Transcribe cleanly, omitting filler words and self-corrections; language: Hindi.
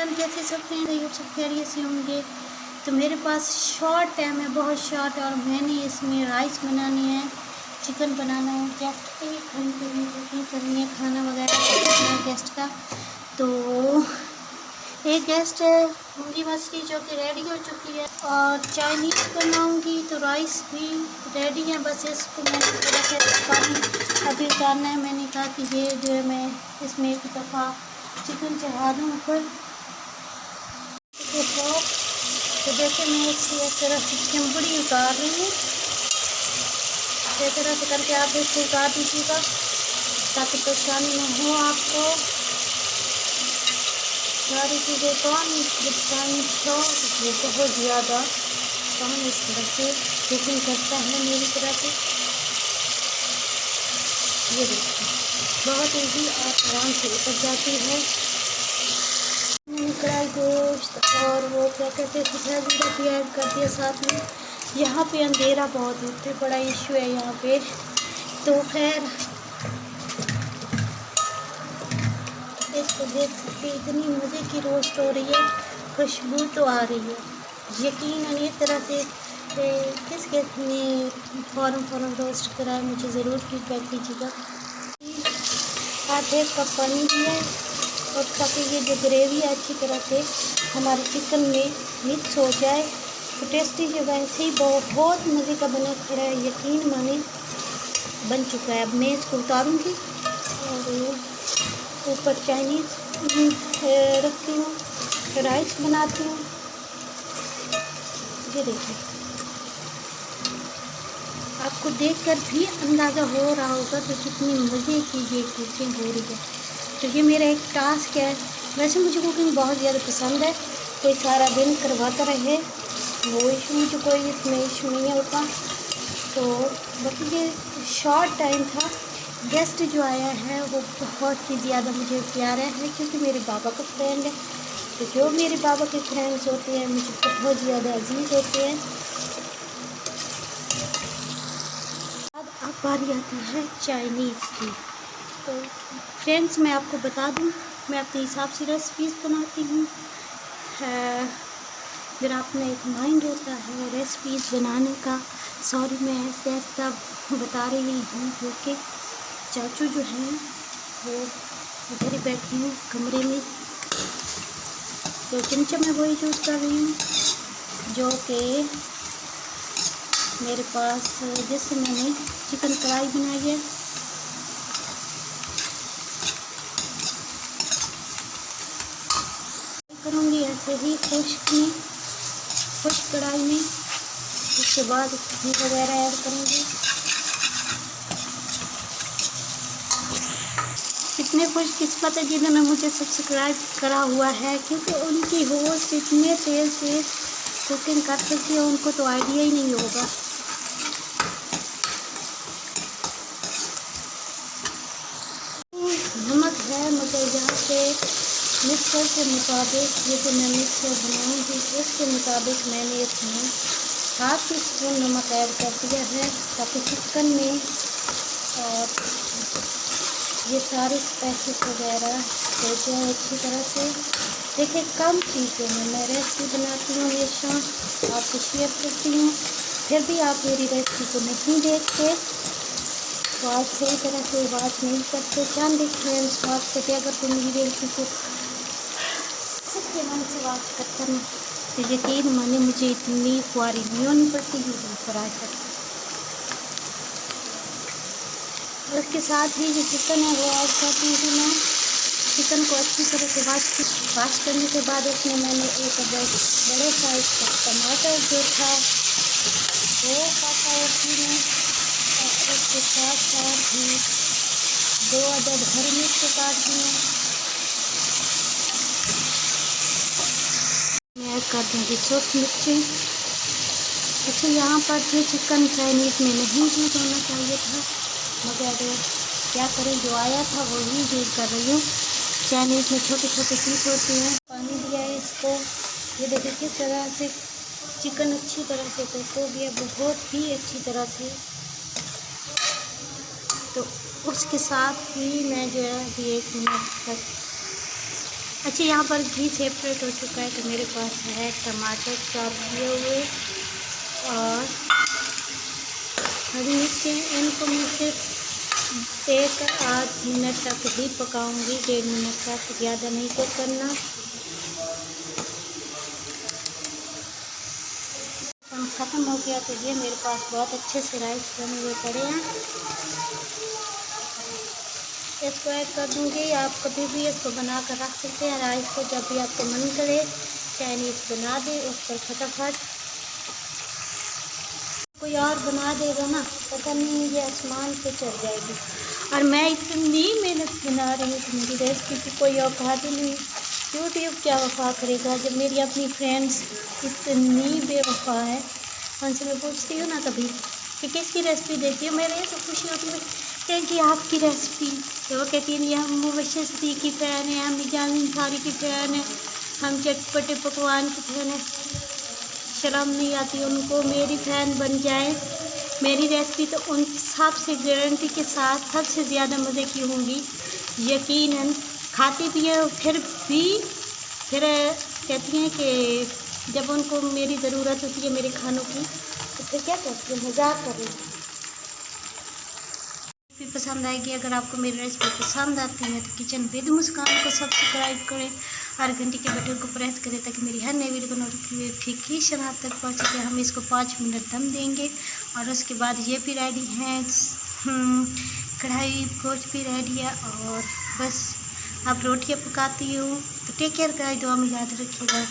कैसे सब फ्रेंड सब खैरियत से होंगे। तो मेरे पास शॉर्ट टाइम है, बहुत शॉर्ट, और मैंने इसमें राइस बनानी है, चिकन बनाना है, गेस्ट के कुकिंग करनी है, खाना वगैरह गेस्ट का। तो एक गेस्ट है मूंगी मछली जो कि रेडी हो चुकी है, और चाइनीज़ बनाऊंगी तो राइस भी रेडी है। बस इसको मैंने थोड़ा सा पानी अभी उतारना है। मैंने कहा कि ये जो है मैं इसमें एक दफ़ा चिकन चढ़ा दूँ ऊपर। तो देखिए मैं इसकी एक तरह से चिंबड़ी उतार रही हूँ। इस तरह से करके आप इसको उतार दीजिएगा ताकि परेशानी न हो आपको। सारी चीज़ें कौन परेशानी हो, इसलिए बहुत ज़्यादा कौन इस तरह से कुकिंग करता है मेरी तरह से। ये देखिए बहुत ईजी और आराम से उतर जाती है। कढ़ाई गोश्त और वो क्या कहते हैं सूखा जीरा भी ऐड कर दिया साथ में। यहाँ पे अंधेरा बहुत होता है, बड़ा इशू है यहाँ पे। तो खैर इसको देख सकते इतनी मज़े की रोस्ट हो रही है, खुशबू तो आ रही है। यकीनन इस तरह से किस किस ने फ़ौरन रोस्ट करा है, मुझे ज़रूर फीडबैक दीजिएगा। आधे कप पानी दिया है और ताकि ये जो ग्रेवी अच्छी तरह से हमारे चिकन में मिक्स हो जाए। तो टेस्टी जो वैसे ही बहुत मज़े का बना खड़ा है, यकीन माने बन चुका है। अब मैं इसको उतारूँगी और ऊपर चाइनीज़ रखती हूँ, राइस बनाती हूँ। ये देखिए आपको देखकर भी अंदाज़ा हो रहा होगा कि कितनी मज़े की ये कुकिंग हो रही है। तो ये मेरा एक टास्क है। वैसे मुझे कुकिंग बहुत ज़्यादा पसंद है, कोई सारा दिन करवाता रहे वो इशू, मुझे कोई इसमें इशू नहीं होता। तो बाकी ये शॉर्ट टाइम था। गेस्ट जो आया है वो बहुत ही ज़्यादा मुझे प्यारा है क्योंकि मेरे बाबा का फ्रेंड है। तो जो मेरे बाबा के फ्रेंड्स होते हैं मुझे बहुत ज़्यादा अजीज़ होते हैं। अब बारी आती है चाइनीज़ की। तो फ्रेंड्स मैं आपको बता दूं, मैं अपने हिसाब से रेसिपीज़ बनाती हूँ। मेरा अपना एक माइंड होता है रेसिपीज़ बनाने का। सॉरी मैं ऐसे ऐसा बता रही हूँ क्योंकि चाचू जो हैं वो इधर ही बैठी हूँ कमरे में। तो चमचा मैं वही यूज़ कर रही हूँ जो कि मेरे पास, जैसे मैंने चिकन कढ़ाई बनाई है करूँगी ऐसे ही खुश्क कढ़ाई में। उसके बाद घी वगैरह ऐड करूँगी। इतने खुशकिस्मत है जिन्होंने मुझे सब्सक्राइब करा हुआ है क्योंकि उनकी होस्ट इतने तेज़ से कुकिंग कर सकती है, उनको तो आइडिया ही नहीं होगा। नमक है मगर यहाँ पे मिक्सर के मुताबिक, ये जो मैं मिक्सर बनाऊँगी उसके मुताबिक मैंने इसमें हाफ टी स्पून नमक ऐड कर दिया है ताकि चिकन में और ये सारे स्पाइसेस वगैरह हो जाए अच्छी तरह से। देखिए कम चीज़ों में मैं रेसिपी बनाती हूँ, हमेशा आपको शेयर करती हूँ, फिर भी आप मेरी रेसिपी को नहीं देखते तो आप सही तरह से बात नहीं करते। चांद देखिए बात करते, अगर तुम मेरी रेसिपी को सच्चे मन से बात करता ना तो यकीन माने मुझे इतनी क्वारी नहीं होनी पड़ती यूट्यूब पर आकर। उसके साथ ही जो चिकन है वो ऐड करती हूँ मैं। चिकन को अच्छी तरह से वाश करने के बाद उसमें मैंने एक बड़े साइज का टमाटर जो था वो काटा उसमें, और उसके साथ साथ ही 2 अदद हरी मिर्च काट दिए। मैं ऐड कर दूँगी सूखी मिर्ची। अच्छा यहाँ पर जो चिकन चाइनीज़ में नहीं यूज़ होना चाहिए था मगर क्या करें, जो आया था वो ही यूज़ कर रही हूँ। चाइनीज़ में छोटे छोटे पीस होते हैं। पानी दिया है इसको, ये देखिए किस तरह से चिकन अच्छी तरह से कुक हो गया, बहुत ही अच्छी तरह से। तो उसके साथ ही मैं जो है अभी 1 मिनट तक अच्छा, यहाँ पर घी सेपरेट हो चुका है, तो मेरे पास है टमाटर चॉप किए हुए और हरी मिर्ची। इनको मैं सिर्फ 1-8 मिनट तक ही पकाऊंगी, 1.5 मिनट तक, ज़्यादा नहीं कुक करना। ख़त्म हो गया, तो ये मेरे पास बहुत अच्छे से राइस बने हुए पड़े हैं, इसको ऐड कर दूँगी। आप कभी भी इसको बना कर रख सकते हैं राइस को, जब भी आपको मन करे चाइनीज़ बना दे उस पर फटाफट। कोई और बना देगा ना, पता नहीं ये आसमान पे चढ़ जाएगी। और मैं इतनी मेहनत बना रही हूँ कि मेरी रेसिपी की कोई औकात ही नहीं। यूट्यूब क्या वफा करेगा जब मेरी अपनी फ्रेंड्स इतनी बेवफा है। उनसे मैं पूछती हूँ ना कभी कि किसकी रेसिपी देती हो, मेरे तो खुशी होती है कि आपकी रेसिपी। तो वो कहती है हम मुबशर सिद्दीकी की फ़ैन हैं, हम जान अंसारी की फ़ैन है, हम चटपटे पकवान की फ़ैन है। शर्म नहीं आती उनको मेरी फ़ैन बन जाए। मेरी रेसिपी तो उन सबसे गारंटी के साथ सबसे ज़्यादा मज़े की होंगी, यकीनन। खाती भी है, फिर कहती हैं कि जब उनको मेरी ज़रूरत होती है मेरे खानों की, तो फिर क्या करती है, मजाक कर रही है। पसंद आएगी। अगर आपको मेरी रेसिपी पसंद आती है तो किचन विद मुस्कान को सब्सक्राइब करें और घंटी के बटन को प्रेस करें ताकि मेरी हर नई वीडियो को नोटिफिकेशन आप तक पहुँच सके। हम इसको 5 मिनट दम देंगे और उसके बाद ये भी रेडी है, कढ़ाई गोश्त भी रेडी है और बस अब रोटियाँ पकाती हूँ। तो टेक केयर गाइस, दुआ में याद रखिएगा।